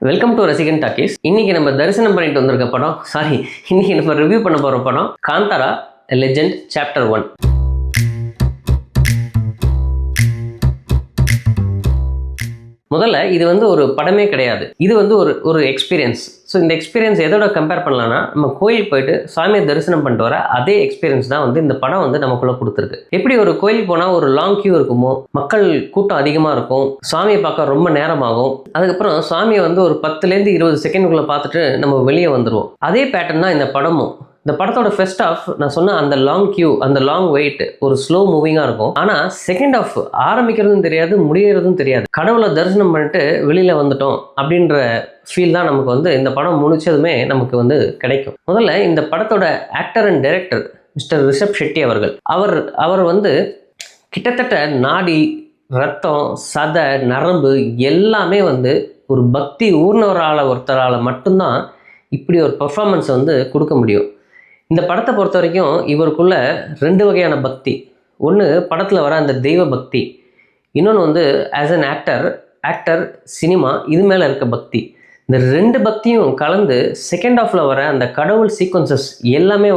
Welcome to ரசிகன் talkies. இன்னைக்கு நம்ம தரிசனம் பண்ணிட்டு வந்திருக்க படம் இன்னைக்கு நம்ம ரிவ்யூ பண்ண போற படம் காந்தாரா லெஜெண்ட் சாப்டர் 1. முதல்ல இது ஒரு படமே கிடையாது, இது ஒரு எக்ஸ்பீரியன்ஸ். ஸோ இந்த எக்ஸ்பீரியன்ஸ் எதோட கம்பேர் பண்ணலாம்னா, நம்ம கோயில் போயிட்டு சாமியை தரிசனம் பண்ணிட்டு வர அதே எக்ஸ்பீரியன்ஸ் தான் இந்த படம் நமக்குள்ள கொடுத்துருக்கு. எப்படி ஒரு கோயிலுக்கு போனால் ஒரு லாங் கியூ இருக்குமோ, மக்கள் கூட்டம் அதிகமாக இருக்கும், சாமியை பார்க்க ரொம்ப நேரமாகும், அதுக்கப்புறம் சாமியை ஒரு 10லேருந்து 20 செகண்டுக்குள்ளே பார்த்துட்டு நம்ம வெளியே வந்துடுவோம். அதே பேட்டர்ன் தான் இந்த படமும். இந்த படத்தோட ஃபர்ஸ்ட் ஆஃப் நான் சொன்ன அந்த லாங் கியூ, அந்த லாங் வெயிட், ஒரு ஸ்லோ மூவிங்காக இருக்கும். ஆனால் செகண்ட் ஆஃப் ஆரம்பிக்கிறதும் தெரியாது, முடியறதும் தெரியாது. கடவுளை தரிசனம் பண்ணிட்டு வெளியில் வந்துட்டோம் அப்படின்ற ஃபீல் தான் நமக்கு இந்த படம் முடிச்சதுமே நமக்கு கிடைக்கும். முதல்ல இந்த படத்தோட actor and director mister Rishabh Shetty அவர்கள், அவர் கிட்டத்தட்ட நாடி, ரத்தம், சதை, நரம்பு எல்லாமே ஒரு பக்தி ஒருத்தரால் மட்டும்தான் இப்படி ஒரு பர்ஃபார்மன்ஸ் கொடுக்க முடியும். இந்த படத்தை பொறுத்த வரைக்கும் இவருக்குள்ள 2 வகையான பக்தி. ஒன்று படத்தில் வர அந்த தெய்வ பக்தி, இன்னொன்று ஆஸ் அன் ஆக்டர் சினிமா இது மேலே இருக்க பக்தி. இந்த 2 பக்தியும் கலந்து செகண்ட் ஆஃப்ல வர அந்த கடவுள் சீக்வன்சஸ் எல்லாமே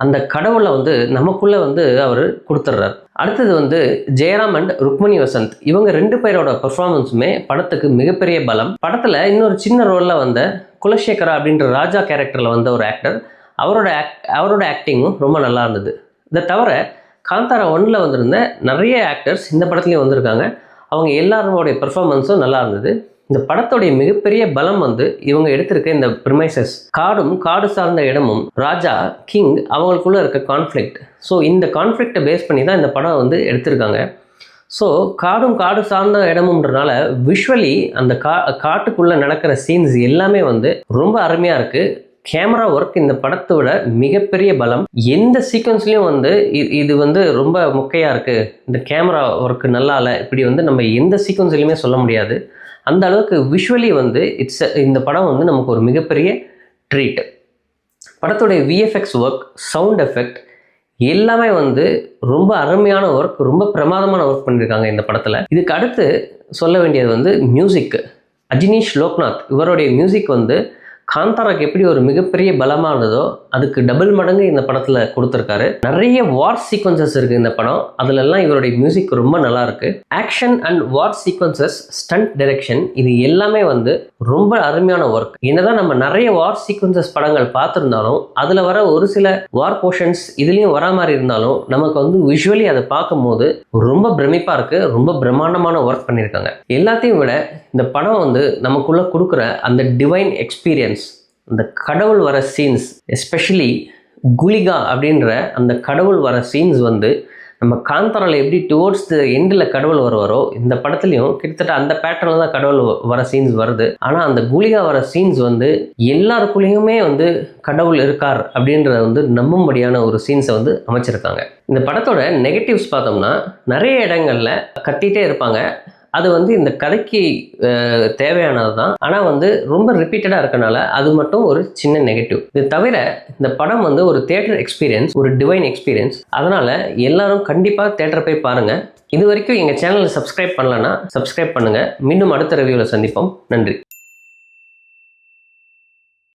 அந்த கடவுளை நமக்குள்ள அவர் கொடுத்துட்றார். அடுத்தது ஜெயராம் அண்ட் ருக்மணி வசந்த், இவங்க 2 பேரோட பெர்ஃபார்மன்ஸுமே படத்துக்கு மிகப்பெரிய பலம். படத்தில் இன்னொரு சின்ன ரோலில் குலசேகரா அப்படின்ற ராஜா கேரக்டரில் ஒரு ஆக்டர், அவரோட ஆக்டிங்கும் ரொம்ப நல்லா இருந்தது. இதை தவிர காந்தாரா 1ல் வந்திருந்த நிறைய ஆக்டர்ஸ் இந்த படத்துலையும் வந்திருக்காங்க. அவங்க எல்லாரோடைய பெர்ஃபார்மன்ஸும் நல்லா இருந்தது. இந்த படத்தோடைய மிகப்பெரிய பலம் இவங்க எடுத்திருக்க இந்த ப்ரிமைசஸ், காடு சார்ந்த இடமும், ராஜா கிங் அவங்களுக்குள்ள இருக்க கான்ஃப்ளிக்ட். ஸோ இந்த கான்ஃப்ளிக்டை பேஸ் பண்ணி தான் இந்த படம் எடுத்திருக்காங்க. ஸோ காடு சார்ந்த இடமுன்றனால விஷுவலி அந்த காட்டுக்குள்ளே நடக்கிற சீன்ஸ் எல்லாமே ரொம்ப அருமையாக இருக்குது. கேமரா ஒர்க் இந்த படத்தோட மிகப்பெரிய பலம். எந்த சீக்வன்ஸ்லையும் இது ரொம்ப மொக்கையாக இருக்குது, இந்த கேமரா ஒர்க் நல்லா இல்லை, இப்படி நம்ம எந்த சீக்வன்ஸ்லையுமே சொல்ல முடியாது. அந்த அளவுக்கு விஷுவலி இந்த படம் நமக்கு ஒரு மிகப்பெரிய ட்ரீட். படத்தோடைய விஎஃப்எக்ஸ் ஒர்க், சவுண்ட் எஃபெக்ட் எல்லாமே ரொம்ப அருமையான ஒர்க், ரொம்ப பிரமாதமான ஒர்க் பண்ணியிருக்காங்க இந்த படத்தில். இதுக்கு அடுத்து சொல்ல வேண்டியது மியூசிக். அஜினீஷ் லோக்நாத் இவருடைய மியூசிக் காந்தாராக்கு எப்படி ஒரு மிகப்பெரிய பலமானதோ அதுக்கு டபுள் மடங்கு இந்த படத்தில் கொடுத்துருக்காரு. நிறைய வார் சீக்வன்சஸ் இருக்குது இந்த படம், அதுலெல்லாம் இவருடைய மியூசிக் ரொம்ப நல்லா இருக்கு. Action and war sequences, stunt direction, இது எல்லாமே ரொம்ப அருமையான ஒர்க். என்னதான் நம்ம நிறைய வார் சீக்வன்சஸ் படங்கள் பார்த்துருந்தாலும் அதில் வர ஒரு சில வார் போர்ஷன்ஸ் இதுலேயும் வரா மாதிரி இருந்தாலும் நமக்கு விஷுவலி அதை பார்க்கும் போது ரொம்ப பிரமிப்பாக இருக்கு, ரொம்ப பிரம்மாண்டமான ஒர்க் பண்ணியிருக்காங்க. எல்லாத்தையும் விட இந்த படம் நமக்குள்ள கொடுக்குற அந்த டிவைன் எக்ஸ்பீரியன்ஸ், அந்த கடவுள் வர சீன்ஸ், எஸ்பெஷலி குலிகா அப்படின்ற அந்த கடவுள் வர சீன்ஸ் நம்ம காந்தாரால எப்படி டுவோர்ட்ஸ் த எண்டில் கடவுள் வருவாரோ, இந்த படத்துலையும் கிட்டத்தட்ட அந்த பேட்டர்னில் தான் கடவுள் வர சீன்ஸ் வருது. ஆனால் அந்த குலிகா வர சீன்ஸ் எல்லாருக்குள்ளேயுமே கடவுள் இருக்கார் அப்படின்றத நம்பும்படியான ஒரு சீன்ஸை அமைச்சிருக்காங்க. இந்த படத்தோட நெகட்டிவ்ஸ் பார்த்தோம்னா, நிறைய இடங்கள்ல கத்திட்டே இருப்பாங்க. அது இந்த கதைக்கு தேவையானது தான், ஆனால் ரொம்ப ரிப்பீட்டடாக இருக்கனால அது மட்டும் ஒரு சின்ன நெகட்டிவ். இது தவிர இந்த படம் ஒரு தியேட்டர் எக்ஸ்பீரியன்ஸ், ஒரு டிவைன் எக்ஸ்பீரியன்ஸ். அதனால் எல்லாரும் கண்டிப்பாக தியேட்டர் போய் பாருங்கள். இது வரைக்கும் எங்கள் சேனலை சப்ஸ்கிரைப் பண்ணலன்னா சப்ஸ்கிரைப் பண்ணுங்கள். மீண்டும் அடுத்த ரிவ்யூவில் சந்திப்போம். நன்றி.